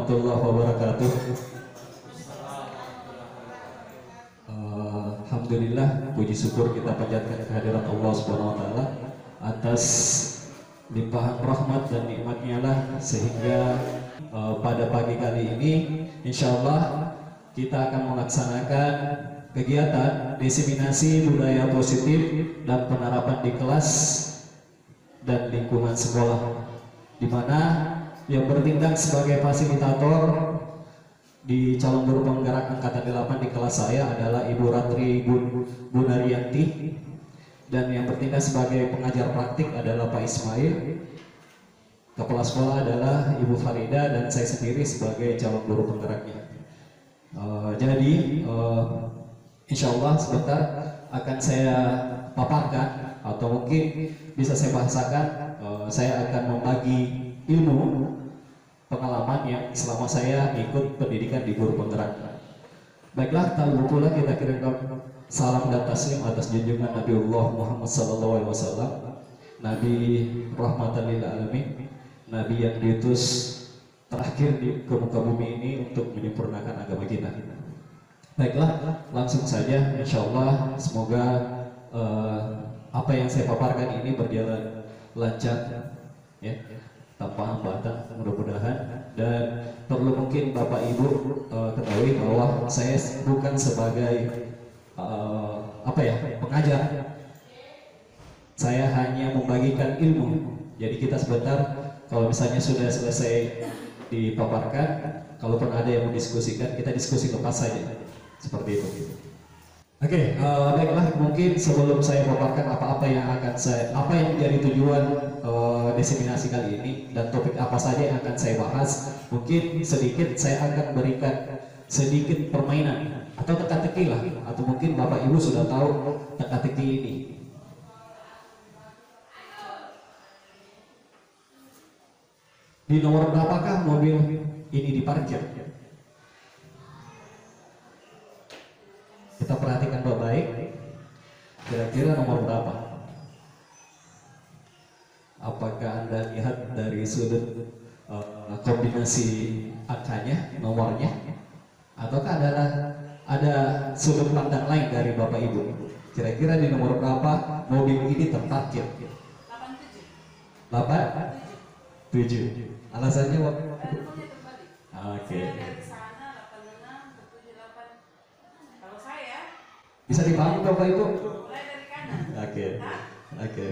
warahmatullahi wabarakatuh. Alhamdulillah, puji syukur kita panjatkan kehadirat Allah Subhanahu wa taala atas limpahan rahmat dan nikmatnya lah sehingga pada pagi kali ini insyaallah kita akan melaksanakan kegiatan diseminasi budaya positif dan penerapan di kelas dan lingkungan sekolah, di mana yang bertindak sebagai fasilitator di calon guru penggerak angkatan 8 di kelas saya adalah Ibu Ratri Gunaryanti, dan yang bertindak sebagai pengajar praktik adalah Pak Ismail. Kepala sekolah adalah Ibu Farida dan saya sendiri sebagai calon guru penggeraknya. Insya Allah sebentar akan saya paparkan atau mungkin bisa saya bahasakan. Saya akan membagi ilmu pengalaman yang selama saya ikut pendidikan di guru penggerak. Baiklah, tak lupa pula kita kirimkan salam dan taslim atas junjungan Nabiullah Muhammad SAW, Nabi rahmatan lil alamin, Nabi yang diutus terakhir di muka bumi ini untuk menyempurnakan agama kita. Baiklah, langsung saja. Insya Allah semoga apa yang saya paparkan ini berjalan lancar, ya, tanpa hambatan mudah-mudahan. Dan perlu mungkin Bapak Ibu ketahui bahwa saya bukan sebagai pengajar. Saya hanya membagikan ilmu. Jadi kita sebentar, kalau misalnya sudah selesai dipaparkan, kalaupun ada yang mau diskusikan, kita diskusi lepas saja, seperti itu. Oke, baiklah, mungkin sebelum saya paparkan apa yang menjadi tujuan diseminasi kali ini dan topik apa saja yang akan saya bahas, mungkin sedikit saya akan berikan sedikit permainan atau teka-teki lah, atau mungkin Bapak Ibu sudah tahu teka-teki ini. Di nomor berapakah mobil ini diparkir? Kita perhatikan baik-baik, kira-kira nomor berapa? Apakah Anda lihat dari sudut kombinasi angkanya, nomornya, ataukah ada sudut pandang lain dari Bapak Ibu? Kira-kira di nomor berapa mobil ini terparkir? 87. Alasannya Oke. Bisa dipahami Bapak Ibu? Mulai dari kanan. Oke.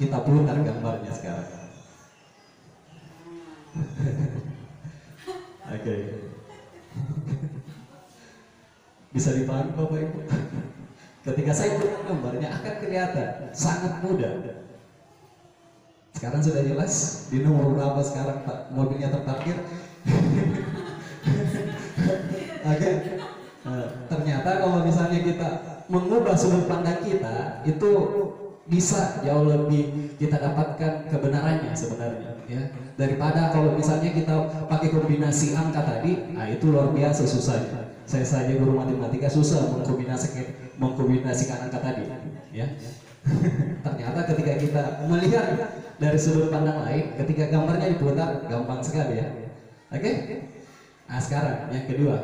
Kita putar gambarnya sekarang. Oke. Bisa dipahami Bapak Ibu? Ketika saya putar gambarnya akan kelihatan sangat mudah. Sekarang sudah jelas di nomor berapa sekarang Pak mobilnya terparkir? Oke. Ternyata kalau misalnya kita mengubah sudut pandang kita, itu bisa jauh lebih kita dapatkan kebenarannya sebenarnya, ya, daripada kalau misalnya kita pakai kombinasi angka tadi. Nah, itu luar biasa susahnya. Saya saja guru matematika susah mengkombinasikan angka tadi, ya. Ternyata ketika kita melihat dari sudut pandang lain, ketika gambarnya diputar, gampang sekali, ya. Oke? Nah, sekarang yang kedua,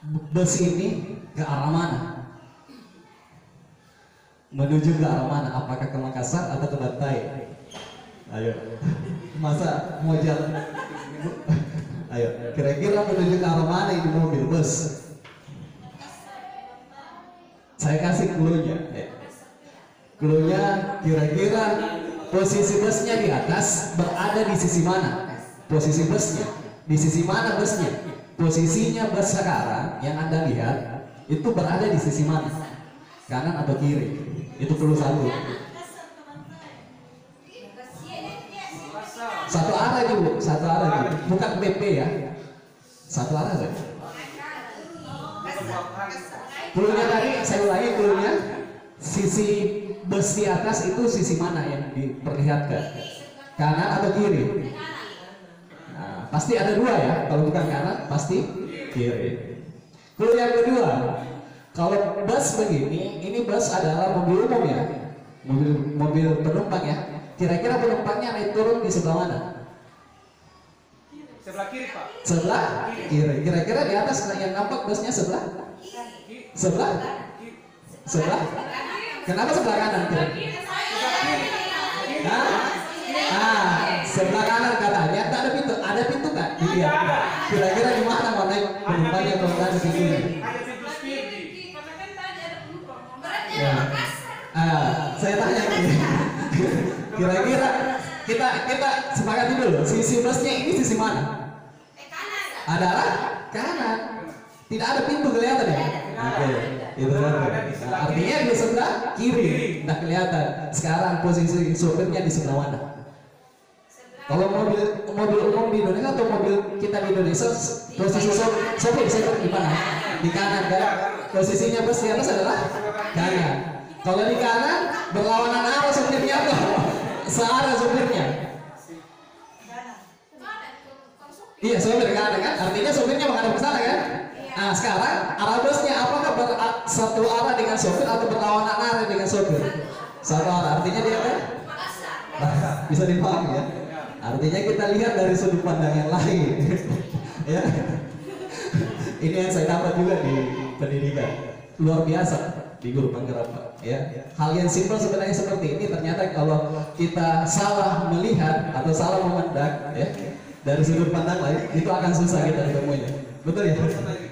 bus ini ke arah mana? Menuju ke arah mana? Apakah ke Makassar atau ke Bantai? Ayo, masa mau jalan? Ayo, kira-kira menuju ke arah mana ini mobil bus? Saya kasih clue-nya. Clue-nya kira-kira posisi busnya di atas berada di sisi mana? Posisi busnya di sisi mana busnya? Posisinya bus sekarang yang Anda lihat itu berada di sisi mana? Kanan atau kiri? Itu perlu satu. Satu arah dulu, satu arah dulu. Bukan BP ya. Satu arah saja. Cluenya tadi saya ulangi cluenya. Sisi bus di atas itu sisi mana yang diperlihatkan? Kanan atau kiri? Nah, pasti ada dua ya. Kalau bukan kanan, pasti kiri. Clue yang kedua, kalau bus begini, ini bus adalah mobil umum ya, mobil penumpang ya. Kira-kira penumpangnya naik turun di sebelah mana? Sebelah kiri, Pak. Sebelah kiri. Kira-kira di atas yang nampak busnya sebelah? Sebelah? Sebelah? Kenapa sebelah kanan? Sebelah kanan katanya. Tak ada pintu. Ada pintu kan? Iya. Kira-kira di mana warna penumpangnya kalau nggak ada pintunya? Ya. Saya tanya gini. Kira-kira kita sepakati dulu. Sisi busnya ini sisi mana? Adalah kanan. Tidak ada pintu kelihatan ya? Oke, itu kan. Artinya di sebelah kiri, tidak kelihatan. Sekarang posisi sopirnya di sebelah mana? Kalau mobil umum di Indonesia atau mobil kita di Indonesia, posisi sopir di mana? Di kanan kan? Posisinya bus di atas adalah kanan. Kalau di kanan berlawanan arah sopirnya apa? Searah sopirnya. Iya, sopir kanan kan? Artinya sopirnya menghadap ke sana kan? Nah, sekarang arah busnya apakah satu arah dengan sopir atau berlawanan arah dengan sopir? Satu arah. Artinya dia kan? Bisa dipahami ya? Artinya kita lihat dari sudut pandang yang lain. Ya. Ini yang saya dapat juga di pendidikan. Luar biasa di guru penggerak, ya. Hal yang simpel sebenarnya seperti ini, ternyata kalau kita salah melihat atau salah memandang, ya, dari sudut pandang lain, itu akan susah kita ketemunya. Betul ya?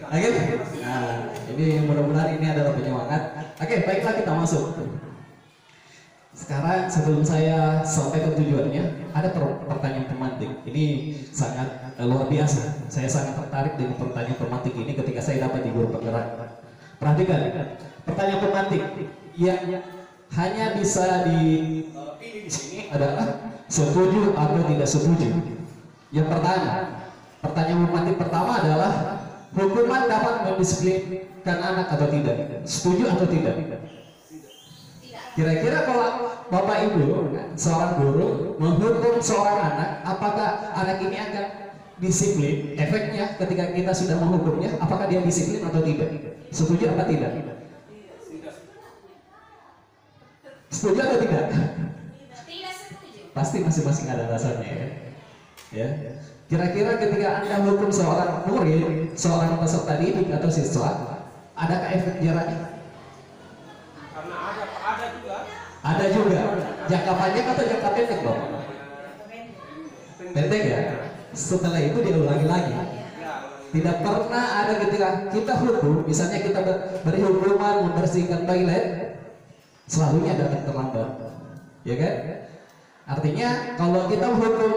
Oke? Nah, ini mudah-mudahan ini adalah penyemangat. Oke, baiklah kita masuk. Sekarang sebelum saya sampai ke tujuannya, ada pertanyaan pemantik. Ini sangat luar biasa. Saya sangat tertarik dengan pertanyaan pemantik ini ketika saya dapat di guru penggerak. Perhatikan, pertanyaan pemantik yang hanya bisa dipilih di sini adalah setuju atau tidak setuju. Yang pertama, pertanyaan pemantik pertama adalah hukuman dapat mendisiplinkan anak atau tidak? Setuju atau tidak? Kira-kira kalau Bapak Ibu, seorang guru menghukum seorang anak, apakah anak ini akan disiplin? Efeknya ketika kita sudah menghukumnya, apakah dia disiplin atau tidak? Setuju atau tidak? Setuju atau tidak? Pasti masing-masing ada alasannya ya. Ya. Kira-kira ketika Anda hukum seorang murid, seorang peserta didik atau siswa, adakah efek jaraknya? Ada juga. Jangka panjang atau jangka pendek, Bang? Pendek ya. Setelah itu diulangi lagi. Tidak pernah ada ketika kita hukum, misalnya kita beri hukuman membersihkan toilet, selalunya datang terlambat, ya kan? Artinya kalau kita hukum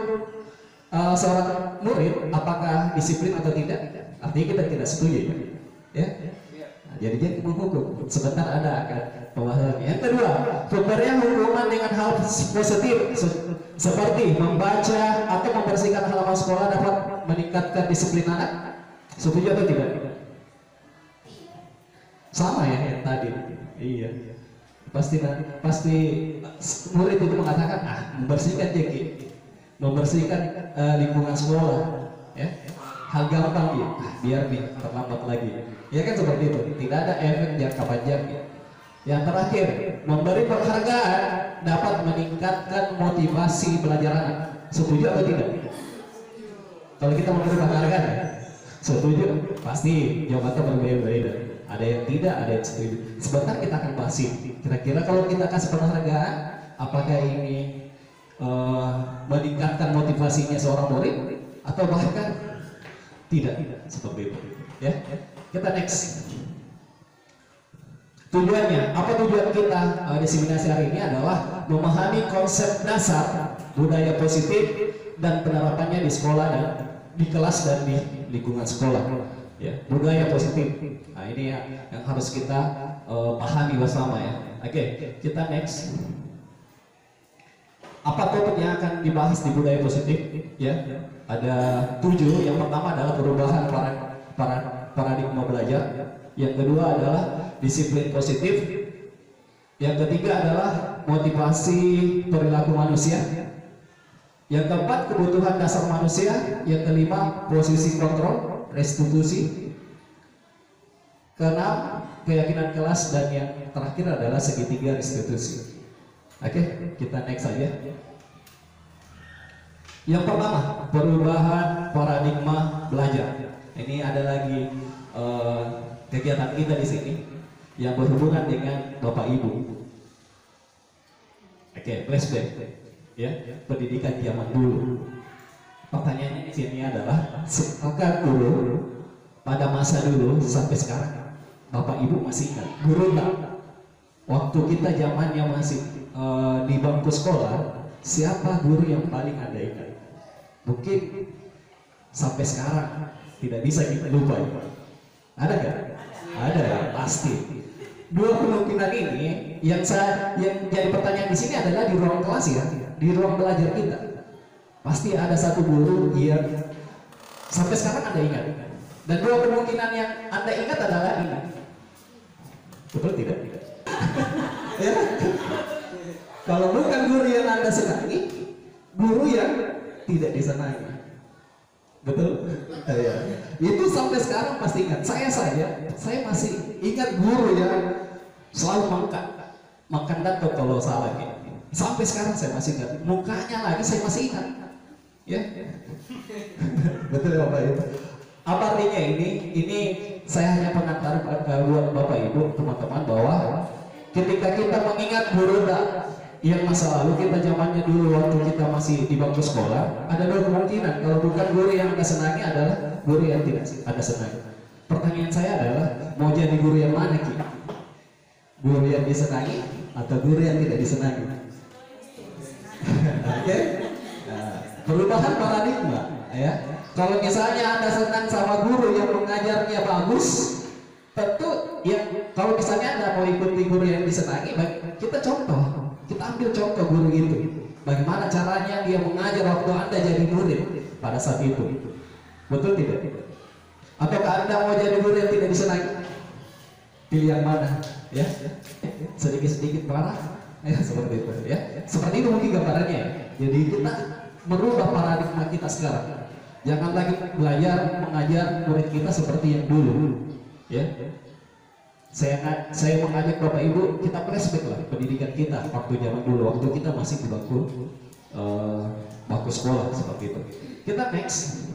seorang murid, apakah disiplin atau tidak? Artinya kita tidak setuju, ya? Jadi dia menghukum. Sebentar ada akan pembahasannya. Yang kedua, pemberian hukuman dengan hal positif seperti membaca atau membersihkan halaman sekolah dapat meningkatkan disiplin anak. Setuju atau tidak? Sama ya yang tadi. Iya. Pasti murid itu mengatakan, membersihkan membersihkan lingkungan sekolah, ya. Hal gampang ya, biar terlambat lagi. Ya kan seperti itu. Tidak ada efek jangka panjang. Ya. Yang terakhir, memberi penghargaan dapat meningkatkan motivasi belajar anak. Setuju atau tidak? Kalau kita memberi penghargaan, ya? Setuju? Pasti jawabannya berbeda-beda. Ada yang tidak, ada yang setuju. Sebentar kita akan bahas ini. Kira-kira kalau kita kasih penghargaan, apakah ini meningkatkan motivasinya seorang murid atau bahkan tidak seperti itu, ya. Kita next. Tujuannya, apa tujuan kita diseminasi hari ini adalah memahami konsep dasar budaya positif dan penerapannya di sekolah dan di kelas dan di lingkungan sekolah, ya. Budaya positif. Nah, ini yang harus kita pahami bersama ya. Oke, kita next. Apa topik yang akan dibahas di budaya positif? Ya, ada 7. Yang pertama adalah perubahan paradigma belajar. Yang kedua adalah disiplin positif. Yang ketiga adalah motivasi perilaku manusia. Yang keempat, kebutuhan dasar manusia. Yang kelima, posisi kontrol, restitusi. Keenam, keyakinan kelas. Dan yang terakhir adalah segitiga restitusi. Oke, kita next saja. Yang pertama, perubahan paradigma belajar. Ini ada lagi kegiatan kita di sini yang berhubungan dengan Bapak Ibu. Oke, flashback, ya, pendidikan zaman dulu. Pertanyaannya di sini adalah, apakah guru pada masa dulu sampai sekarang, Bapak Ibu masih ingat guru tak? Waktu kita zamannya masih di bangku sekolah, siapa guru yang paling Anda ingat? Mungkin sampai sekarang tidak bisa kita lupa. Ada nggak? Ada ya, pasti. Dua kemungkinan ini yang jadi pertanyaan di sini adalah di ruang kelas ya, di ruang belajar kita. Pasti ada satu guru yang sampai sekarang Anda ingat. Dan dua kemungkinan yang Anda ingat adalah ini. Betul tidak? Ya. Kalau bukan guru yang Anda senangi, guru yang tidak disenangi. Betul? Ya. Itu sampai sekarang pasti ingat. Saya masih ingat guru yang selalu makan dato kalau salah gitu. Sampai sekarang saya masih ingat. Mukanya lagi saya masih ingat. Ya. Betul ya Bapak Ibu? Apa artinya ini? Ini saya hanya pengantar buat Bapak Ibu, teman-teman, bahwa ketika kita mengingat guru yang masa lalu kita zamannya dulu waktu kita masih di bangku sekolah, ada dua kemungkinan. Kalau bukan guru yang Anda senangi adalah guru yang tidak Anda senangi. Pertanyaan saya adalah, mau jadi guru yang mana Ki? Guru yang disenangi atau guru yang tidak disenangi? Oke? Nah, perubahan paradigma, ya. Kalau misalnya Anda senang sama guru yang mengajarnya bagus, tentu ya kalau misalnya Anda mau ikuti guru yang disenangi, kita contoh. Kita ambil contoh guru itu. Bagaimana caranya dia mengajar waktu Anda jadi murid pada saat itu. Betul tidak? Apakah Anda mau jadi guru yang tidak disenangi? Pilih yang mana? Ya, sedikit-sedikit parah. Ya, seperti itu. Ya, seperti itu mungkin gambarannya. Jadi kita merubah paradigma kita sekarang. Jangan lagi belajar mengajar murid kita seperti yang dulu. Ya. Saya mengajak Bapak Ibu, kita flashback lah pendidikan kita waktu zaman dulu, waktu kita masih di bangku sekolah seperti itu. Kita next,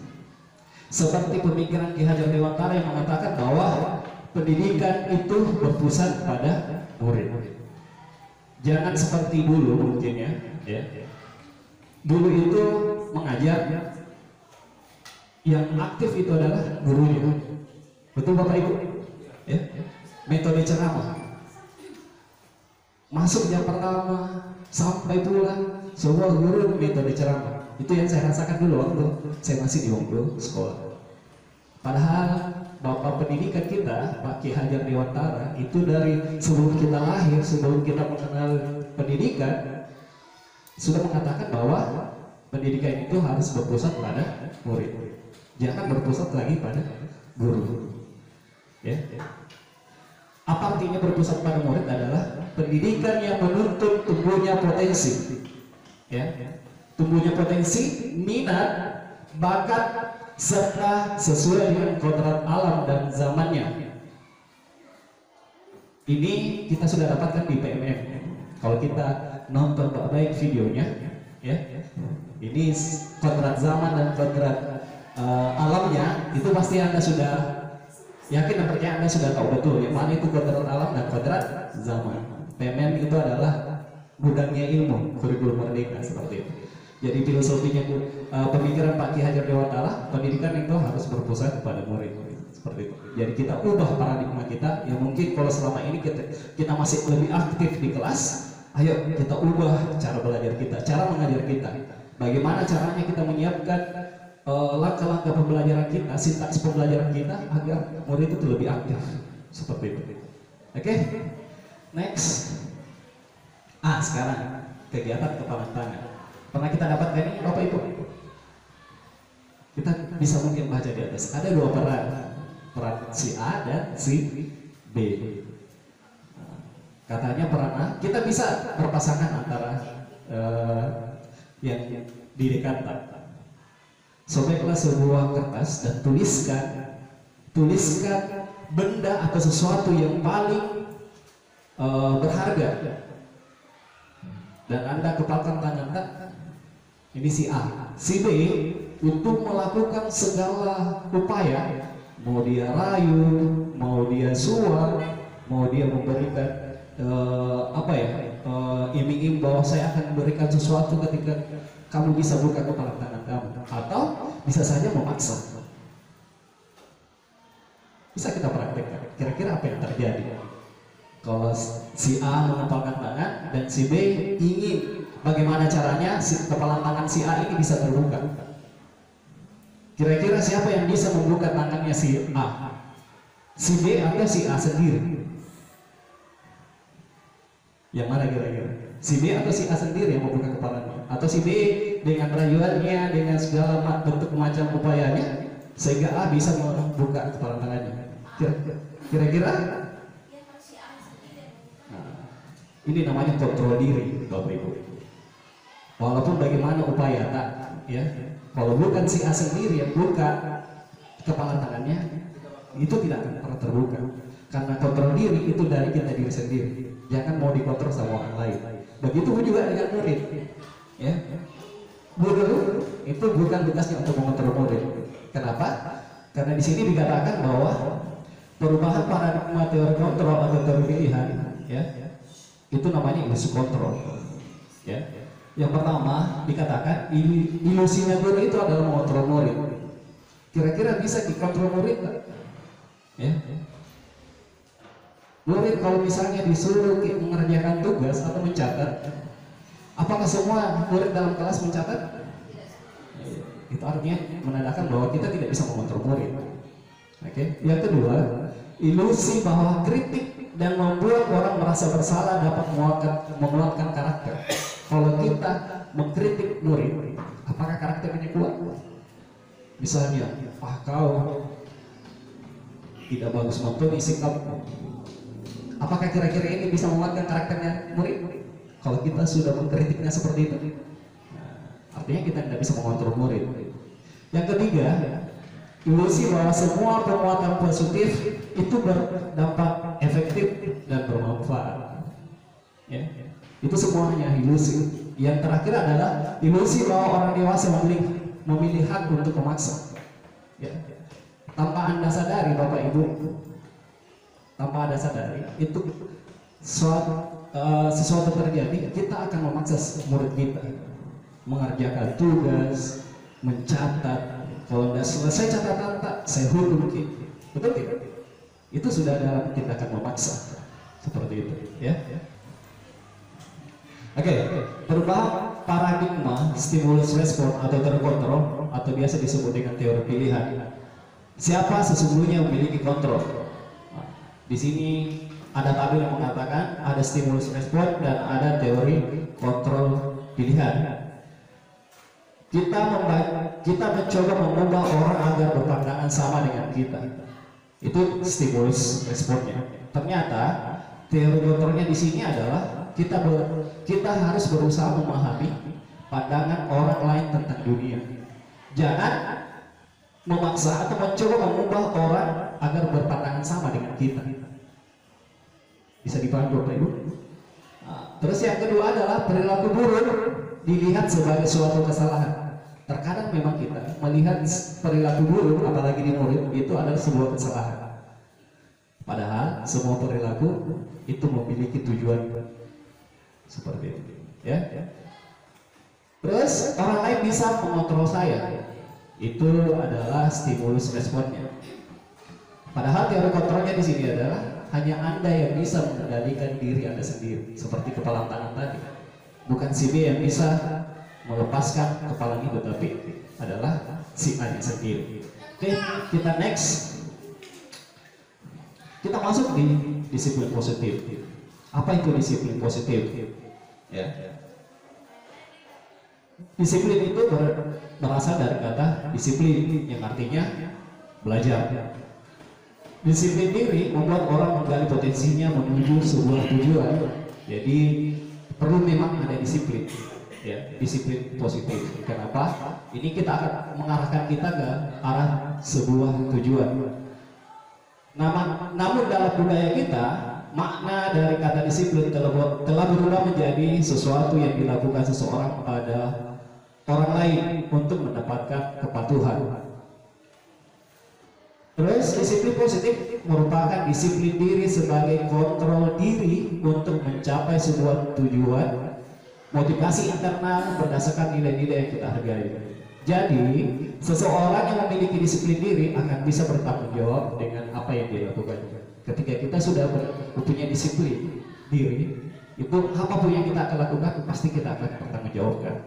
seperti pemikiran Ki Hajar Dewantara yang mengatakan bahwa pendidikan itu berpusat pada murid. Jangan seperti dulu mungkin ya. Dulu itu mengajar, yang aktif itu adalah gurunya. Betul Bapak Ibu? Ya. Metode ceramah, masuk jam pertama sampai pulang semua guru metode ceramah. Itu yang saya rasakan dulu waktu saya masih di bangku sekolah. Padahal Bapak pendidikan kita, Pak Ki Hajar Dewantara, itu dari sebelum kita lahir, sebelum kita mengenal pendidikan, sudah mengatakan bahwa pendidikan itu harus berpusat pada murid. Jangan berpusat lagi pada guru. Ya. Apa artinya berpusat pada murid adalah pendidikan yang menuntut tumbuhnya potensi, ya, tumbuhnya potensi, minat, bakat, serta sesuai dengan kodrat alam dan zamannya. Ini kita sudah dapatkan di PMM. Kalau kita nonton baik videonya, ya, ini kodrat zaman dan kodrat alamnya itu pasti Anda sudah yakin dan percaya, Anda sudah tahu betul yang mana itu kodrat alam dan kodrat zaman. PMM itu adalah gudangnya ilmu, kurikulum merdeka seperti itu. Jadi filosofinya pemikiran Pak Ki Hajar Dewantara, pendidikan itu harus berpusat pada murid seperti itu. Jadi kita ubah paradigma kita yang mungkin kalau selama ini kita masih lebih aktif di kelas, ayo kita ubah cara belajar kita, cara mengajar kita. Bagaimana caranya kita menyiapkan langkah-langkah pembelajaran kita, sintaks pembelajaran kita agar murid itu lebih aktif seperti itu. Oke, next. Sekarang kegiatan kepalan tangan. Pernah kita dapatkan ini Bapak Ibu? Kita bisa mungkin baca di atas. Ada dua peran si A dan si B. Katanya peran A, kita bisa berpasangan antara yang didekatkan. Sobeklah sebuah kertas dan tuliskan benda atau sesuatu yang paling berharga, dan Anda kepalkan tangan Ini si A. Si B untuk melakukan segala upaya, mau dia rayu, mau dia suap, mau dia memberikan iming-iming bahwa saya akan memberikan sesuatu ketika kamu bisa buka kepala tangan kamu, atau bisa saja memaksa. Bisa kita praktekkan. Kira-kira apa yang terjadi kalau si A mengepalkan tangan dan si B ingin bagaimana caranya si kepala tangan si A ini bisa terbuka? Kira-kira siapa yang bisa membuka tangannya si A? Si B atau si A sendiri? Yang mana kira-kira? Si B atau si A sendiri yang membuka kepalanya? Atau si B dengan rayuannya, dengan segala bentuk macam upayanya, sehingga A bisa membuka kepala tangannya? Kira-kira? Nah, ini namanya kontrol diri, Bapak Ibu. Walaupun bagaimana upaya tak, ya, kalau bukan si A sendiri yang buka kepala tangannya, itu tidak akan pernah terbuka. Karena kontrol diri itu dari kita diri sendiri. Jangan mau dikontrol sama orang lain. Begitu juga dengan murid, ya. Guru itu bukan tugasnya untuk mengontrol murid. Kenapa? Karena di sini dikatakan bahwa perubahan paradigma teori kontrol atau teori pilihan, ya, itu namanya ilusi kontrol. Ya. Yang pertama dikatakan ilusinya guru itu adalah mengontrol murid. Kira-kira bisa dikontrol murid nggak? Ya. Murid kalau misalnya disuruh mengerjakan tugas atau mencatat, apakah semua murid dalam kelas mencatat? Itu artinya menandakan bahwa kita tidak bisa mengontrol murid. Oke. Yang kedua, ilusi bahwa kritik dan membuat orang merasa bersalah dapat menguatkan karakter. Kalau kita mengkritik murid, apakah karakternya kuat? Misalnya, kau tidak bagus mempunyai sikap. Apakah kira-kira ini bisa menguatkan karakternya murid? Kalau kita sudah mengkritiknya seperti itu, artinya kita tidak bisa mengontrol murid. Yang ketiga, ilusi bahwa semua penguatan positif itu berdampak efektif dan bermanfaat. Ya, itu semuanya ilusi. Yang terakhir adalah ilusi bahwa orang dewasa memilih hak untuk memaksa. Ya. Tanpa Anda sadari, Bapak Ibu, tanpa Anda sadari, itu sesuatu terjadi, kita akan memaksa murid kita mengerjakan tugas, mencatat. Kalau tidak selesai catatan tak, saya hukum kita. Betul tidak? Itu sudah dalam tindakan memaksa. Seperti itu, ya. Oke, perubahan paradigma stimulus respon atau terkontrol atau biasa disebut dengan teori pilihan. Siapa sesungguhnya memiliki kontrol? Nah, di sini ada tabel yang mengatakan ada stimulus respon dan ada teori kontrol pilihan. Kita mencoba mengubah orang agar berpandangan sama dengan kita. Itu stimulus responnya. Ternyata teori kontrolnya di sini adalah kita harus berusaha memahami pandangan orang lain tentang dunia. Jangan memaksa atau mencoba mengubah orang agar berpandangan sama dengan kita. Bisa dipahami Bapak Ibu? Nah, terus yang kedua adalah perilaku buruk dilihat sebagai suatu kesalahan. Terkadang memang kita melihat perilaku buruk, apalagi di murid, itu adalah sebuah kesalahan. Padahal semua perilaku itu memiliki tujuan seperti itu, ya. Terus orang lain bisa mengontrol saya, itu adalah stimulus responnya. Padahal teori kontrolnya di sini adalah hanya Anda yang bisa mengendalikan diri Anda sendiri, seperti kepala tangan tadi. Bukan si B yang bisa melepaskan kepala itu, tapi adalah si A nya sendiri. Oke, kita next. Kita masuk di disiplin positif. Apa itu disiplin positif? Ya. Disiplin itu berasal dari kata disiplin yang artinya belajar. Disiplin diri membuat orang menggali potensinya menuju sebuah tujuan. Jadi perlu memang ada disiplin. Ya, disiplin positif. Kenapa? Ini kita akan mengarahkan kita ke arah sebuah tujuan. Namun dalam budaya kita, makna dari kata disiplin telah berubah menjadi sesuatu yang dilakukan seseorang pada orang lain untuk mendapatkan kepatuhan. Terus disiplin positif merupakan disiplin diri sebagai kontrol diri untuk mencapai sebuah tujuan, motivasi internal berdasarkan nilai-nilai yang kita hargai. Jadi, seseorang yang memiliki disiplin diri akan bisa bertanggung jawab dengan apa yang dia lakukan. Ketika kita sudah punya disiplin diri, itu apapun yang kita akan lakukan pasti kita akan bertanggung jawabkan.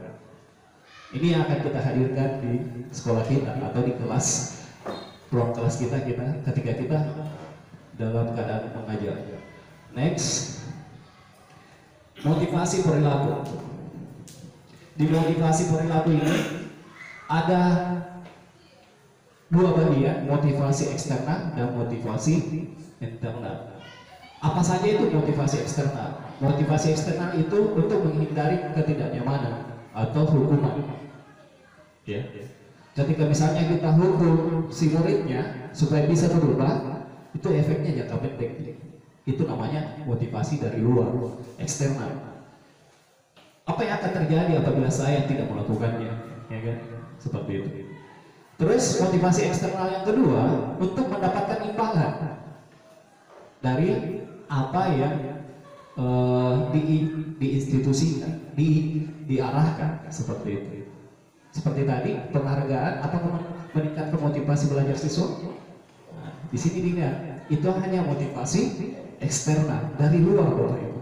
Ini yang akan kita hadirkan di sekolah kita atau di kelas, ruang kelas kita ketika kita dalam keadaan mengajar. Next, motivasi perilaku. Di motivasi perilaku ini ada dua bagian, motivasi eksternal dan motivasi internal. Apa saja itu motivasi eksternal? Motivasi eksternal itu untuk menghindari ketidaknyamanan atau hukuman. Ya. Ketika misalnya kita hukum si muridnya supaya bisa berubah, itu efeknya jangka pendek. Itu namanya motivasi dari luar, eksternal. Apa yang akan terjadi apabila saya tidak melakukannya? Ya kan? Seperti itu. Terus motivasi eksternal yang kedua untuk mendapatkan imbalan dari apa yang diinstitusikan, diarahkan seperti itu. Seperti tadi penghargaan atau meningkatkan motivasi belajar siswa. Nah, di sini dilihat itu hanya motivasi eksternal dari luar, Bapak Ibu.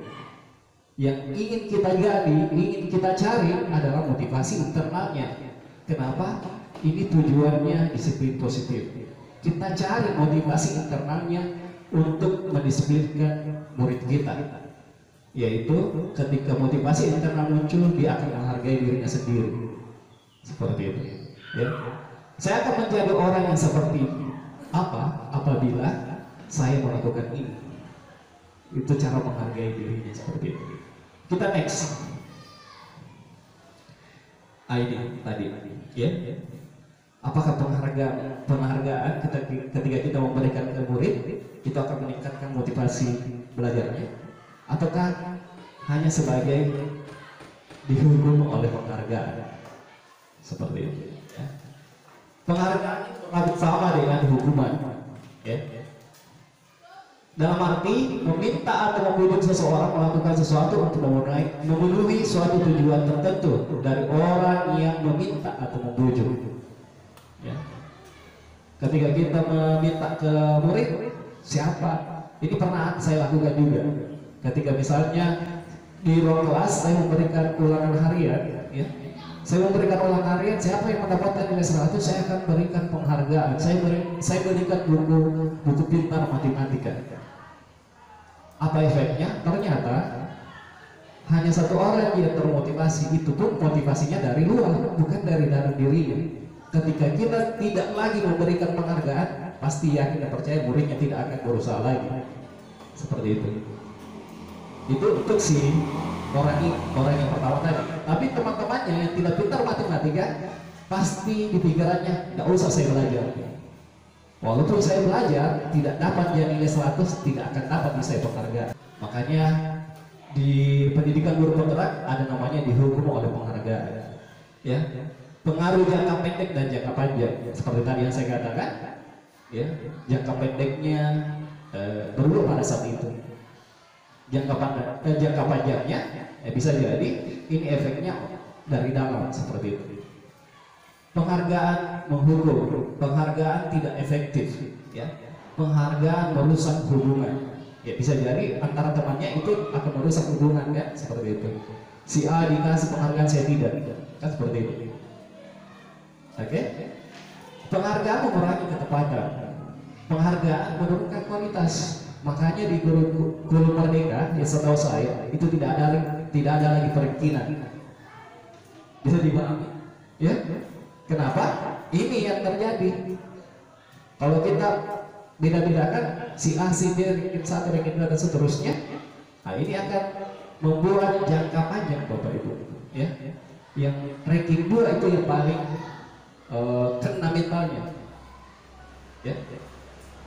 Yang ingin kita gali, ingin kita cari adalah motivasi internalnya. Kenapa? Ini tujuannya disiplin positif. Kita cari motivasi internalnya untuk mendisiplinkan murid kita, yaitu ketika motivasi internal muncul, dia akan menghargai dirinya sendiri. Seperti itu. Ya. Saya akan menjadi orang yang seperti apa apabila saya melakukan ini. Itu cara menghargai dirinya seperti itu. Kita next. Ini tadi, ya. Apakah penghargaan ketika kita memberikan ke murid itu akan meningkatkan motivasi belajarnya, ataukah hanya sebagai dihukum oleh penghargaan? Seperti itu. Ya. Penghargaan itu sama dengan hukuman. Ya. Dalam arti meminta atau membujuk seseorang melakukan sesuatu untuk memenuhi suatu tujuan tertentu dari orang yang meminta atau membujuk. Ya. Ketika kita meminta ke murid, siapa? Ini pernah saya lakukan juga. Ketika misalnya di ruang kelas saya memberikan ulangan harian, ya. Saya memberikan ulangan harian, siapa yang mendapatkan nilai 100, saya akan berikan penghargaan. Saya berikan buku pintar matematika. Apa efeknya? Ternyata hanya satu orang yang termotivasi, itu pun motivasinya dari luar, bukan dari dalam dirinya. Ketika kita tidak lagi memberikan penghargaan, pasti yakin dan percaya muridnya tidak akan berusaha lagi. Seperti itu. Itu untuk si orang yang pertama tadi. Tapi teman-temannya yang tidak pintar matematika, pasti di pikirannya, tidak usah saya belajar. Walaupun saya belajar, tidak dapat dia nilai 100, tidak akan dapat saya penghargaan. Makanya di pendidikan guru penggerak ada namanya dihukum oleh penghargaan. Ya. Pengaruh jangka pendek dan jangka panjang, seperti tadi yang saya katakan, ya, jangka pendeknya berubah pada saat itu. Jangka panjangnya bisa jadi ini efeknya dari dalam, seperti itu. Penghargaan menghukum, penghargaan tidak efektif, ya. Penghargaan merusak hubungan, ya, bisa jadi antara temannya itu akan merusak hubungan, kan, seperti itu. Si A dikasih penghargaan, saya tidak, kan seperti itu. Oke? Penghargaan mengurangi ketepatan, penghargaan menurunkan kualitas. Makanya di guru merdeka, ya setahu saya itu tidak ada lagi perizinan. Bisa dipahami? Ya? Kenapa? Ini yang terjadi. Kalau kita beda-bedakan si A, si B, ranking 1, ranking 2 dan seterusnya, nah ini akan membuat jangka panjang, Bapak Ibu. Ya? Yang ranking 2 itu yang paling kena mentalnya, ya,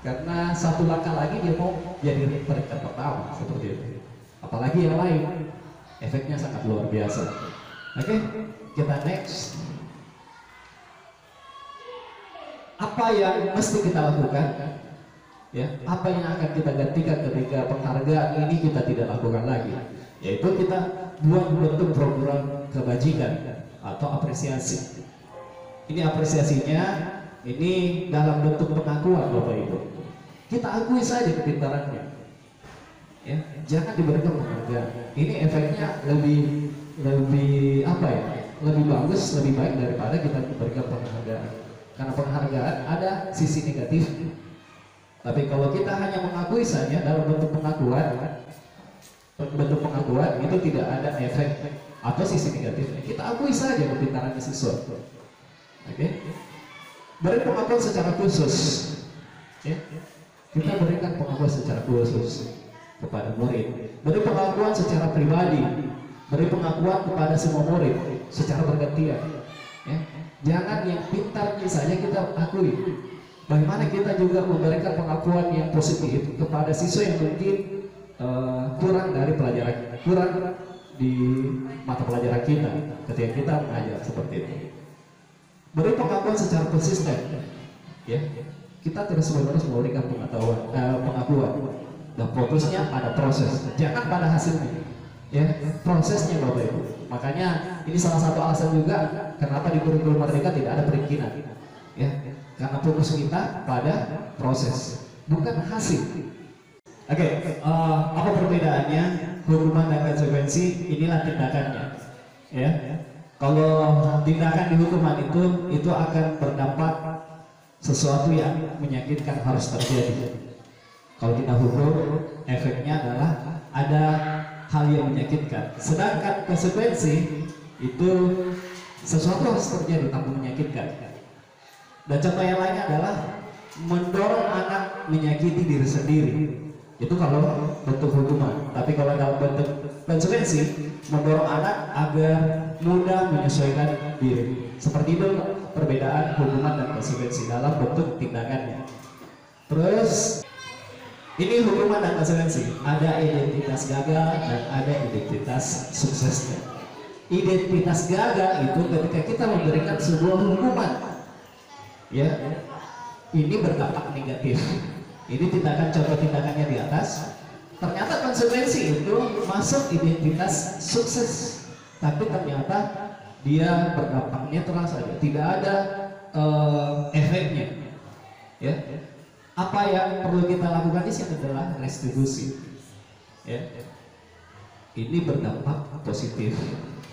karena satu langkah lagi dia mau jadi peringkat pertama, seperti itu. Apalagi yang lain, efeknya sangat luar biasa. Oke, kita next. Apa yang mesti kita lakukan? Ya, apa yang akan kita gantikan ketika penghargaan ini kita tidak lakukan lagi? Yaitu kita buat bentuk program kebajikan atau apresiasi. Ini apresiasinya, ini dalam bentuk pengakuan Bapak Ibu. Kita akui saja kepintarannya. Ya, jangan diberikan penghargaan. Ini efeknya lebih apa ya? Lebih bagus, lebih baik daripada kita diberikan penghargaan. Karena penghargaan ada sisi negatif. Tapi kalau kita hanya mengakui saja dalam bentuk pengakuan itu tidak ada efek atau sisi negatifnya. Kita akui saja kepintarannya siswa. Oke? Beri pengakuan secara khusus. Ya. Kita berikan pengakuan secara khusus kepada murid. Beri pengakuan secara pribadi. Beri pengakuan kepada semua murid secara bergantian. Ya. Jangan yang pintarnya saja kita akui. Bagaimana kita juga memberikan pengakuan yang positif kepada siswa yang mungkin kurang dari pelajaran, kurang di mata pelajaran kita ketika kita mengajar seperti itu. Beri pengakuan secara konsisten, ya. Kita terus menerus memberikan pengakuan. Dan fokusnya pada proses, jangan pada hasilnya. Ya, prosesnya Bapak Ibu. Makanya ini salah satu alasan juga kenapa di kurikulum Merdeka tidak ada perizinan. Ya. Karena fokus kita pada proses, bukan hasil. Oke, apa perbedaannya hukuman dan konsekuensi? Inilah tindakannya. Ya, kalau tindakan di hukuman itu akan berdampak sesuatu yang menyakitkan harus terjadi. Kalau kita hukum, efeknya adalah ada hal yang menyakitkan. Sedangkan konsekuensi itu sesuatu harus terjadi tanpa menyakitkan. Dan contoh yang lainnya adalah mendorong anak menyakiti diri sendiri. Itu kalau bentuk hukuman. Tapi kalau dalam bentuk konsekuensi, mendorong anak agar mudah menyesuaikan diri. Seperti itu perbedaan hukuman dan konsekuensi dalam bentuk tindakannya. Terus ini hukuman dan konsekuensi. Ada identitas gagal dan ada identitas suksesnya. Identitas gagal itu ketika kita memberikan sebuah hukuman, ya, ini berdampak negatif. Ini tindakan, contoh tindakannya di atas. Ternyata konsekuensi itu masuk identitas sukses, tapi ternyata dia berdampak netral saja, tidak ada efeknya. Ya, apa yang perlu kita lakukan di sini adalah restitusi. Ya, ini berdampak positif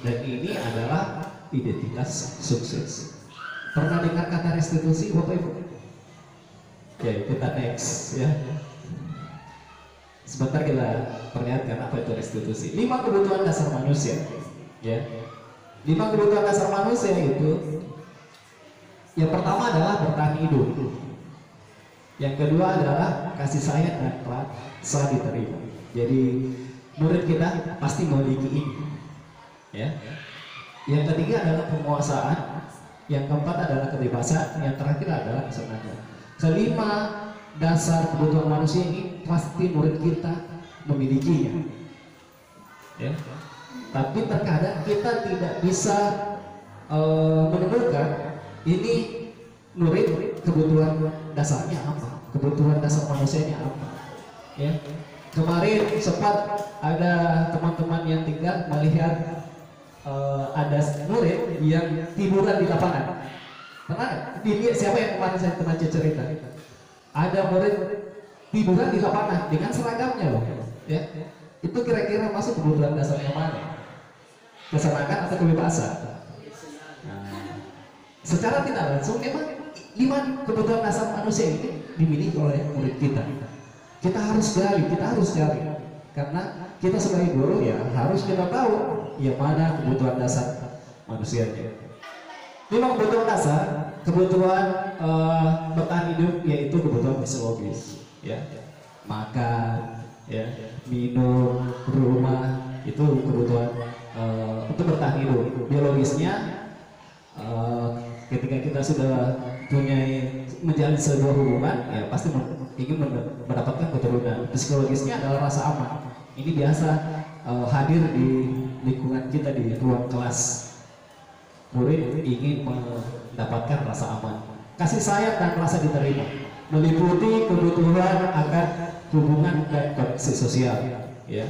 dan ini adalah identitas sukses. Pernah dengar kata restitusi Bapak Ibu? Ya, kita next ya. Sebentar kita perlihatkan apa itu restitusi. 5 kebutuhan dasar manusia. Ya. 5 kebutuhan dasar manusia itu yang pertama adalah bertahan hidup. Yang kedua adalah kasih sayang dan rasa diterima. Jadi murid kita pasti memiliki ini. Ya. Yang ketiga adalah penguasaan. Yang keempat adalah kebebasan, yang terakhir adalah kesenangan. Kelima dasar kebutuhan manusia ini pasti murid kita memilikinya. Ya. Tapi terkadang kita tidak bisa menemukan ini murid kebutuhan dasarnya apa, kebutuhan dasar manusianya apa. Ya. Kemarin sempat ada teman-teman yang tinggal melihat ada murid yang tiduran di lapangan. Pernah dilihat siapa yang kemarin saya pernah cerita? Ada murid tiduran di lapangan dengan seragamnya loh. Ya, itu kira-kira masuk kebutuhan dasar yang mana? Kesenangan atau kebebasan? Nah, secara tidak langsung memang 5 kebutuhan dasar manusia ini dimiliki oleh murid kita. Kita harus cari, karena kita sebagai guru ya harus kita tahu yang mana kebutuhan dasar manusianya. 5 kebutuhan dasar, kebutuhan bertahan hidup yaitu kebutuhan fisiologis, ya, makan, ya, minum, rumah, itu kebutuhan untuk bertahan hidup. Biologisnya ketika kita sudah punya menjalin sebuah hubungan, ya pasti ingin mendapatkan keturunan. Psikologisnya adalah rasa aman. Ini biasa hadir di lingkungan kita di ruang kelas. murid ingin mendapatkan rasa aman, kasih sayang dan rasa diterima, meliputi kebutuhan akan hubungan dan koneksi sosial, ya.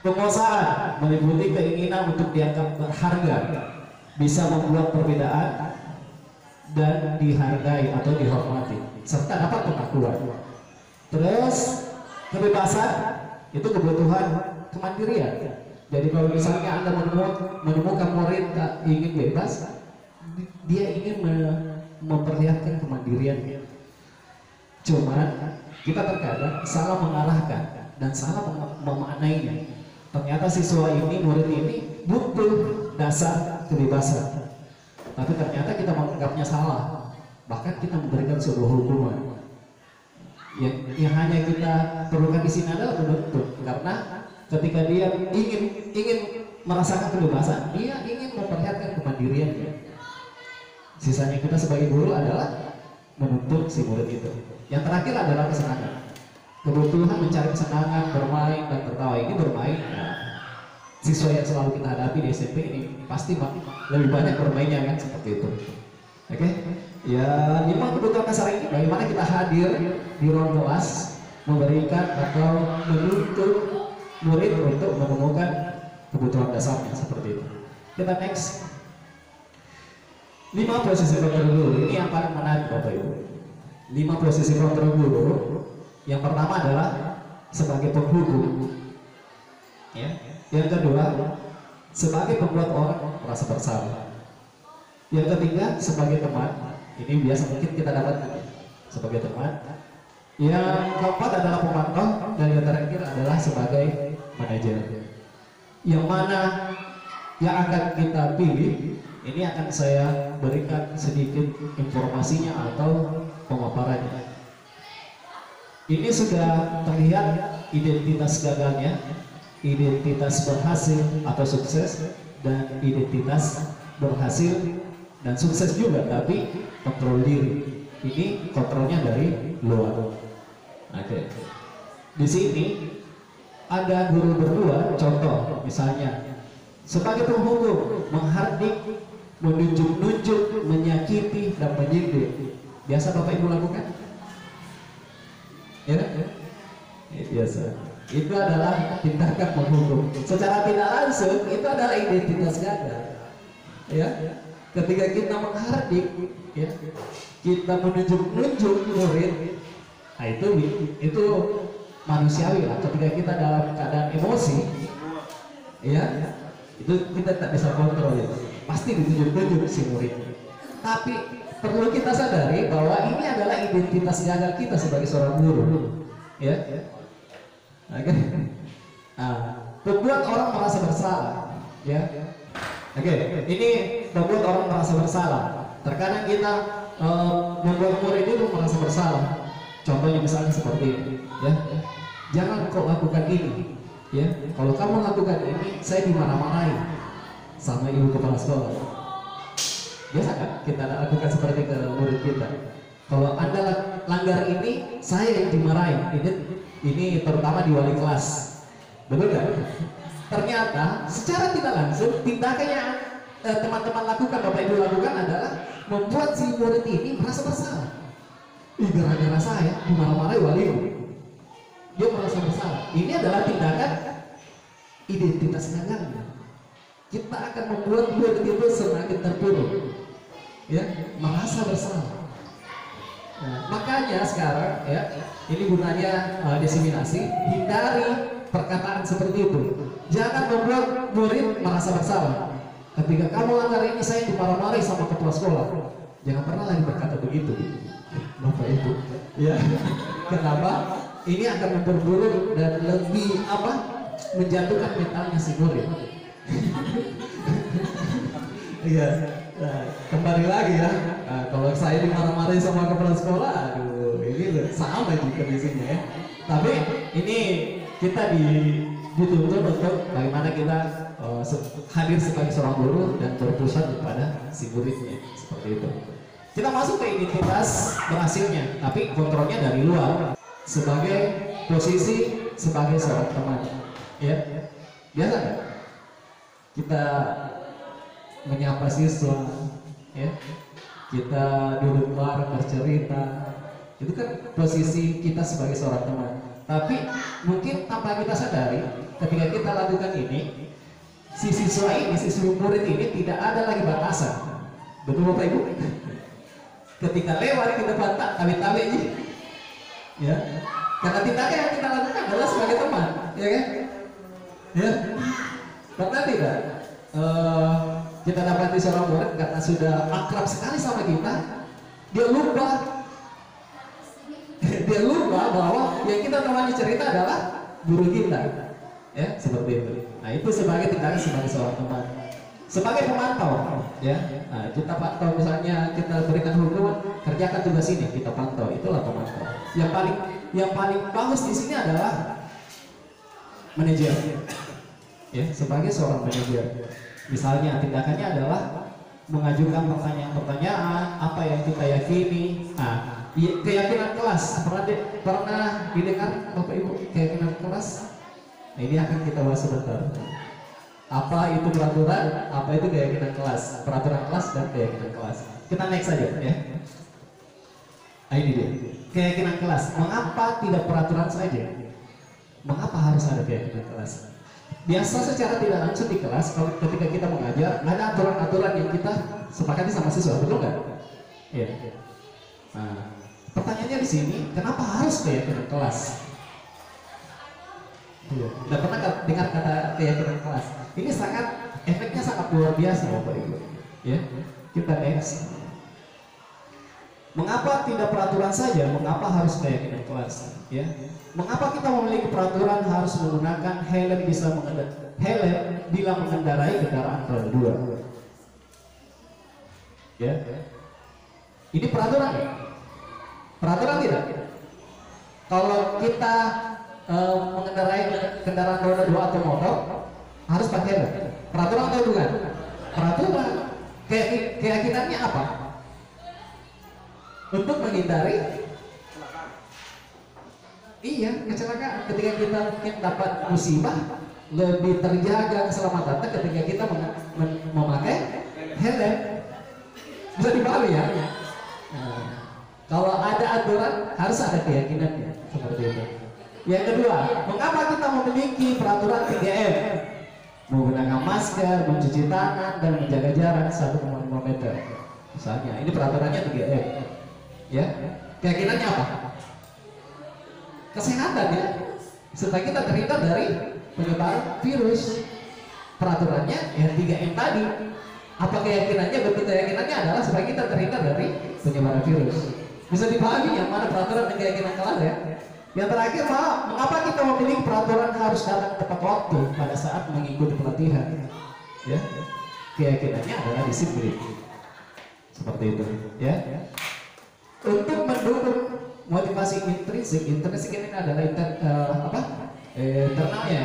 Penguasaan meliputi keinginan untuk dianggap berharga, bisa membuat perbedaan dan dihargai atau dihormati, serta dapat pengakuan. Terus kebebasan itu kebutuhan kemandirian. Jadi kalau misalnya Anda menemukan murid tak ingin bebas, dia ingin memperlihatkan kemandiriannya. Cuman kita terkadang salah mengarahkan dan salah memaknainya. Ternyata siswa ini, murid ini butuh dasar kebebasan, tapi ternyata kita menganggapnya salah. Bahkan kita memberikan sebuah hukuman. Yang hanya kita perlukan di sini adalah menuntut, karena ketika dia ingin merasakan kebebasan, dia ingin memperlihatkan kemandiriannya. Sisanya kita sebagai guru adalah menuntut si murid itu. Yang terakhir adalah kesenangan. Kebutuhan mencari kesenangan, bermain dan tertawa. Ini bermain. Nah, siswa yang selalu kita hadapi di SMP ini pasti lebih banyak bermainnya kan, seperti itu. Oke? Ya, 5 kebutuhan dasar ini bagaimana kita hadir di ruang kelas, memberikan atau menuntut murid untuk menemukan kebutuhan dasarnya, seperti itu. Kita next. 5 posisi kontrol guru. Ini yang paling menarik Bapak Ibu. 5 posisi kontrol guru. Yang pertama adalah sebagai penghubung, ya. Yang kedua sebagai pembuat orang merasa bersalah. Yang ketiga sebagai teman. Ini biasa mungkin kita dapatkan sebagai teman. Yang keempat adalah pemantau, dan yang terakhir adalah sebagai manajer. Yang mana yang akan kita pilih, ini akan saya berikan sedikit informasinya atau pemaparannya. Ini sudah terlihat identitas gagalnya, identitas berhasil atau sukses, dan identitas berhasil dan sukses juga, tapi kontrol diri. Ini kontrolnya dari luar. Oke. Di sini ada guru berdua, contoh misalnya sebagai penghubung, menghardik, menunjuk-nunjuk, menyakiti dan menyindir. Biasa Bapak Ibu lakukan? Ya, biasa. Itu adalah tindakan menghukum. Secara tidak langsung itu adalah identitas gagal. Ya, ketika kita menghardik, ya, kita menunjuk-nunjuk murid, nah itu manusiawi lah. Ketika kita dalam keadaan emosi, ya, itu kita tak bisa kontrol, ya. Pasti ditunjuk-tunjuk si murid. Tapi perlu kita sadari bahwa ini adalah identitas gagal kita sebagai seorang guru, ya. Oke. Membuat orang merasa bersalah, ya. Oke. Ini membuat orang merasa bersalah. Terkadang kita membuat murid itu merasa bersalah. Contohnya misalnya seperti ini, ya. Jangan kau lakukan ini, ya. Kalau kamu lakukan ini, saya dimarah-marahi sama ibu kepala sekolah. Biasa kan kita lakukan seperti ke murid kita. Kalau Anda langgar ini, saya yang dimarahin. Ini terutama di wali kelas, betul nggak? Ternyata secara tidak langsung tindakan yang teman-teman lakukan, Bapak Ibu lakukan adalah membuat si murid ini merasa bersalah. Gara-gara saya dimarah-marahi wali, dia merasa bersalah. Ini adalah tindakan identitas gagalnya. Kita akan membuat murid itu semakin terpuruk, ya, merasa bersalah. Nah, makanya sekarang, ya, ini gunanya diseminasi, hindari perkataan seperti itu. Jangan membuat murid merasa bersalah. Ketika kamu langgar ini, saya dimarah-marahi sama kepala sekolah. Jangan pernah lagi berkata begitu, Bapak Ibu. Ya, kenapa? Ini akan memperburuk dan lebih menjatuhkan mentalnya si murid. Iya, nah, kembali lagi ya. Nah, kalau saya dimarah-marahi sama kepala sekolah, aduh, ini sama juga di sini ya. Tapi ini kita dituntut untuk bagaimana kita hadir sebagai seorang guru dan berpusat kepada si muridnya, seperti itu. Kita masuk ke identitas berhasilnya, tapi kontrolnya dari luar. Sebagai posisi sebagai seorang teman, ya, biasa kan? Kita menyapa siswa, ya. Kita duduk bareng bercerita. Itu kan posisi kita sebagai seorang teman. Tapi mungkin tanpa kita sadari, ketika kita lakukan ini, si siswa ini, si murid ini tidak ada lagi batasan. Betul Bapak Ibu? Ketika lewat di depan tak tawi-tawi ini, ya. Karena tindakan yang kita lakukan adalah sebagai teman, ya kan? Ya. Pernah tidak kita dapati seorang murid karena sudah akrab sekali sama kita, dia lupa bahwa yang kita temani cerita adalah guru kita, ya, seperti itu. Nah, itu sebagai tindakan sebagai seorang teman, sebagai pemantau, ya. Nah, kita pantau, misalnya kita berikan hukuman, kerjakan tugas ini, kita pantau, itulah pemantau. Yang paling bagus di sini adalah manajer, ya, sebagai seorang manajer. Misalnya tindakannya adalah mengajukan pertanyaan-pertanyaan apa yang kita yakini. Nah, keyakinan kelas pernah didengar Bapak Ibu, keyakinan kelas? Nah, ini akan kita bahas sebentar. Apa itu peraturan, apa itu keyakinan kelas, peraturan kelas dan keyakinan kelas. Kita next saja, ya. Nah, ini dia, keyakinan kelas. Mengapa tidak peraturan saja? Mengapa harus ada keyakinan kelas? Biasa secara tidak langsung di kelas, kalau ketika kita mengajar, ada aturan-aturan yang kita sepakati sama siswa, betul nggak? Iya. Nah, pertanyaannya di sini, kenapa harus keyakinan kelas? Tidak pernah dengar kata keyakinan kelas? Ini efeknya sangat luar biasa, Bapak Ibu. Ya, kita next. Mengapa tidak peraturan saja? Mengapa harus keyakinan kelas? Ya, mengapa kita memiliki peraturan harus menggunakan helm bila mengendarai kendaraan roda 2? Ya, ini peraturan ya? Peraturan tidak? Kalau kita mengendarai kendaraan roda 2 atau motor harus pakai helm. Peraturan atau bukan? Peraturan. Keyakinannya apa? Untuk menghindari kecelakaan. Ketika kita mungkin dapat musibah, lebih terjaga keselamatannya ketika kita memakai helm. Bisa dipahami ya? Nah, kalau ada aturan harus ada keyakinannya, seperti itu. Yang kedua, mengapa kita memiliki peraturan 3M? Menggunakan masker, mencuci tangan, dan menjaga jarak 1,5 meter. Misalnya, ini peraturannya 3M. Ya, keyakinannya apa? Kesehatan, ya, supaya kita terhindar dari penyebaran virus. Peraturannya yang 3M tadi. Apa keyakinannya? Bentuk keyakinannya adalah supaya kita terhindar dari penyebaran virus. Bisa dipahami yang mana peraturan dan keyakinan kelas, ya. Yang terakhir, mengapa kita memiliki peraturan harus datang tepat waktu pada saat mengikuti pelatihan? Ya, keyakinannya adalah disiplin. Seperti itu, ya. Untuk mendukung motivasi intrinsik ini adalah internalnya.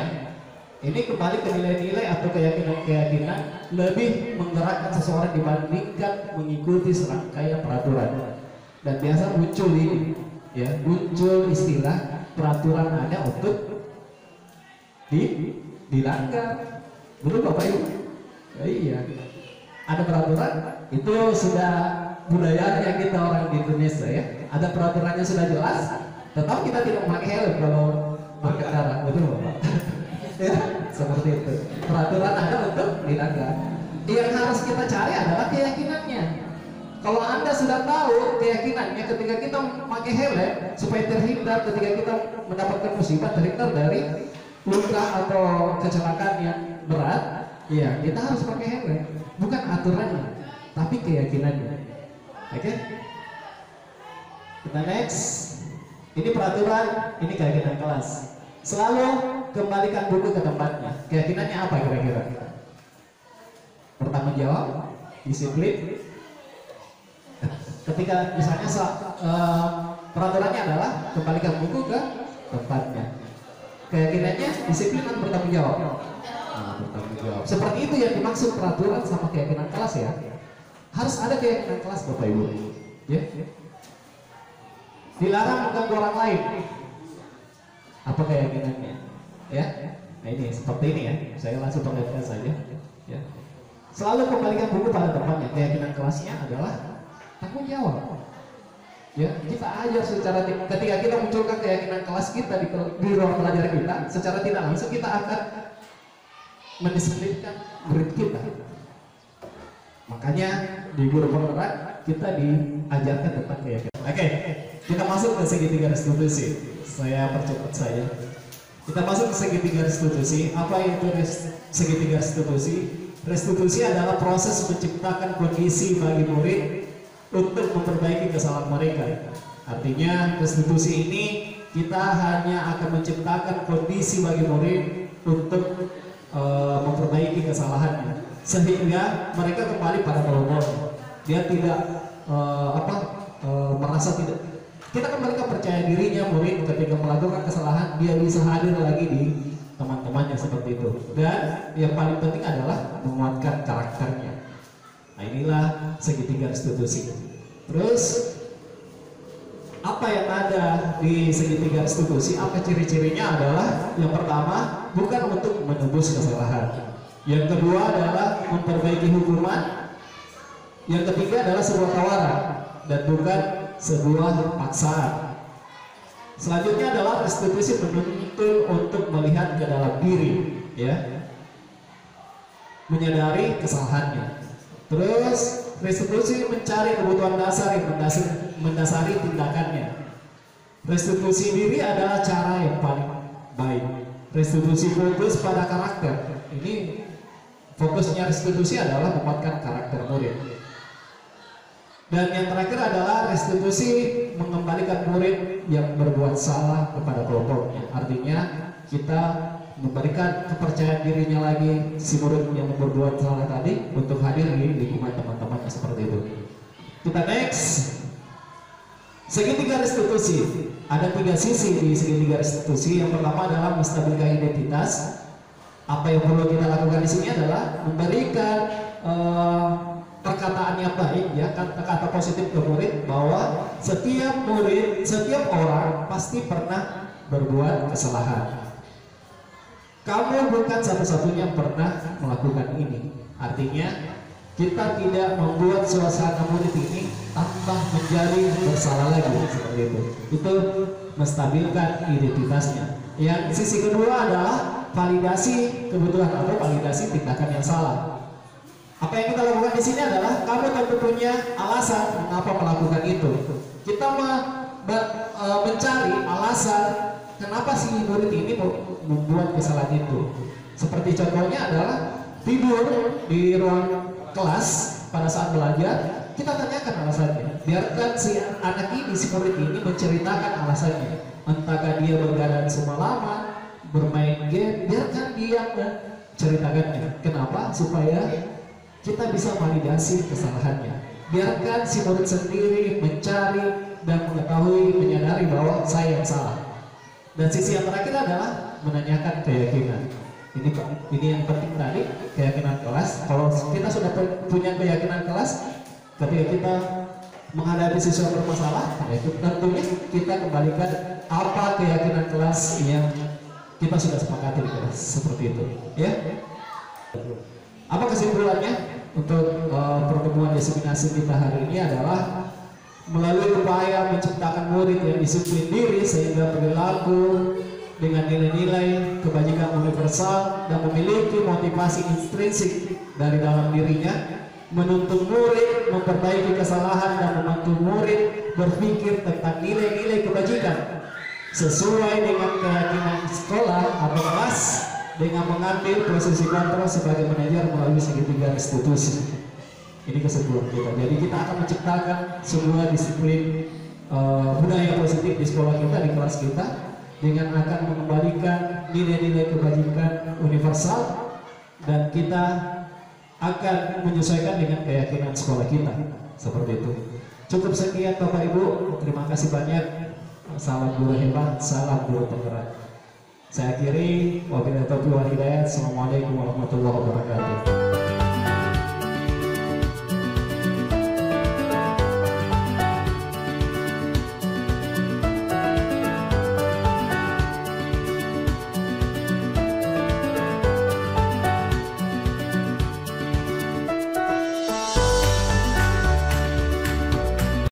Ini kembali ke nilai-nilai atau keyakinan lebih menggerakkan seseorang dibandingkan mengikuti serangkaian peraturan. Dan biasa muncul ini, ya, muncul istilah peraturan ada untuk dilanggar. Betul Bapak Ibu? Ya, iya. Ada peraturan, itu sudah budayanya kita orang di Indonesia, ya. Ada peraturannya sudah jelas, tetap kita tidak memakai helm kalau berkendara, betul Bapak? Ya, seperti itu. Peraturan ada untuk dilanggar. Yang harus kita cari adalah keyakinannya. Kalau Anda sudah tahu keyakinannya ketika kita memakai helm supaya terhindar ketika kita mendapatkan musibah, terhindar dari luka atau kecelakaan yang berat, ya kita harus pakai helm. Bukan aturannya, tapi keyakinannya. Oke? Kita next. Ini peraturan, ini keyakinan kelas. Selalu kembalikan buku ke tempatnya. Keyakinannya apa kira-kira? Bertanggung jawab, disiplin. Ketika misalnya peraturannya adalah kembalikan buku ke tempatnya. Keyakinannya disiplin dan bertanggung jawab. Nah, bertanggung jawab. Seperti itu yang dimaksud peraturan sama keyakinan kelas, ya. Harus ada keyakinan kelas, Bapak Ibu. Ya. Dilarang mengganggu orang lain. Apa keyakinannya? Ya. Nah, ini seperti ini, ya. Saya langsung perlihatkan saja. Ya. Selalu kembalikan buku pada tempatnya. Keyakinan kelasnya adalah tanggung jawab. Ya, kita ajar secara ketika kita munculkan keyakinan kelas kita di ruang pelajaran kita, secara tidak langsung kita akan mendisiplinkan murid kita. Makanya di guru penggerak kita diajarkan tentang keyakinan. Oke, kita masuk ke segitiga restitusi. Saya percepat saya. Kita masuk ke segitiga restitusi. Apa itu segitiga restitusi? Restitusi adalah proses menciptakan kondisi bagi murid untuk memperbaiki kesalahan mereka. Artinya restitusi ini kita hanya akan menciptakan kondisi bagi murid untuk memperbaiki kesalahannya, sehingga mereka kembali pada kelompok. Dia tidak merasa tidak. Kita kan mereka percaya dirinya murid ketika melakukan kesalahan dia bisa hadir lagi di teman-temannya seperti itu. Dan yang paling penting adalah menguatkan karakternya. Nah, inilah segitiga restitusi. Terus apa yang ada di segitiga restitusi? Apa ciri-cirinya? Adalah yang pertama, bukan untuk menebus kesalahan. Yang kedua adalah memperbaiki hukuman. Yang ketiga adalah sebuah tawaran dan bukan sebuah paksaan. Selanjutnya adalah restitusi menuntut untuk melihat ke dalam diri, ya, menyadari kesalahannya. Terus restitusi mencari kebutuhan dasar yang mendasari tindakannya. Restitusi diri adalah cara yang paling baik. Restitusi fokus pada karakter. Ini fokusnya restitusi adalah menguatkan karakter murid. Dan yang terakhir adalah restitusi mengembalikan murid yang berbuat salah kepada kelompoknya. Artinya kita memberikan kepercayaan dirinya lagi si murid yang berbuat salah tadi untuk hadir di lingkungan teman-temannya seperti itu. Kita next. Segitiga restitusi. Ada 3 sisi di segitiga restitusi. Yang pertama adalah menstabilkan identitas. Apa yang perlu kita lakukan di sini adalah memberikan perkataan yang baik, ya, kata-kata positif ke murid bahwa setiap murid, setiap orang pasti pernah berbuat kesalahan. Kamu bukan satu-satunya yang pernah melakukan ini. Artinya kita tidak membuat suasana murid ini tambah menjadi bersalah lagi seperti itu. Itu menstabilkan identitasnya. Yang sisi kedua adalah validasi kebutuhan atau validasi tindakan yang salah. Apa yang kita lakukan di sini adalah kamu tentu punya alasan mengapa melakukan itu. Kita mencari alasan kenapa si murid ini membuat kesalahan itu. Seperti contohnya adalah tidur di ruang kelas pada saat belajar, kita tanyakan alasannya. Biarkan si anak ini, si murid ini menceritakan alasannya. Entahkah dia begadang semalaman, bermain game, biarkan dia menceritakannya. Kenapa? Supaya kita bisa validasi kesalahannya. Biarkan si murid sendiri mencari dan mengetahui, menyadari bahwa saya yang salah. Dan sisi yang terakhir adalah menanyakan keyakinan. Ini yang penting tadi, keyakinan kelas. Kalau kita sudah punya keyakinan kelas, ketika kita menghadapi sesuatu bermasalah, itu tentunya kita kembalikan apa keyakinan kelas yang kita sudah sepakati di kelas, seperti itu, ya. Apa kesimpulannya untuk pertemuan disiminasi kita hari ini adalah melalui upaya menciptakan murid yang disiplin diri sehingga perilaku dengan nilai-nilai kebajikan universal dan memiliki motivasi intrinsik dari dalam dirinya, menuntun murid memperbaiki kesalahan dan membantu murid berpikir tentang nilai-nilai kebajikan sesuai dengan keyakinan sekolah atau kelas, dengan mengambil posisi kontrol sebagai manajer melalui segitiga restitusi. Ini kesimpulan kita. Jadi kita akan menciptakan sebuah disiplin budaya positif di sekolah kita, di kelas kita, dengan akan mengembalikan nilai-nilai kebajikan universal, dan kita akan menyesuaikan dengan keyakinan sekolah kita. Seperti itu. Cukup sekian Bapak Ibu. Terima kasih banyak. Salam guru hebat, salam guru penggerak. Saya akhiri, wabillahi taufiq wal hidayah. Assalamualaikum warahmatullahi wabarakatuh.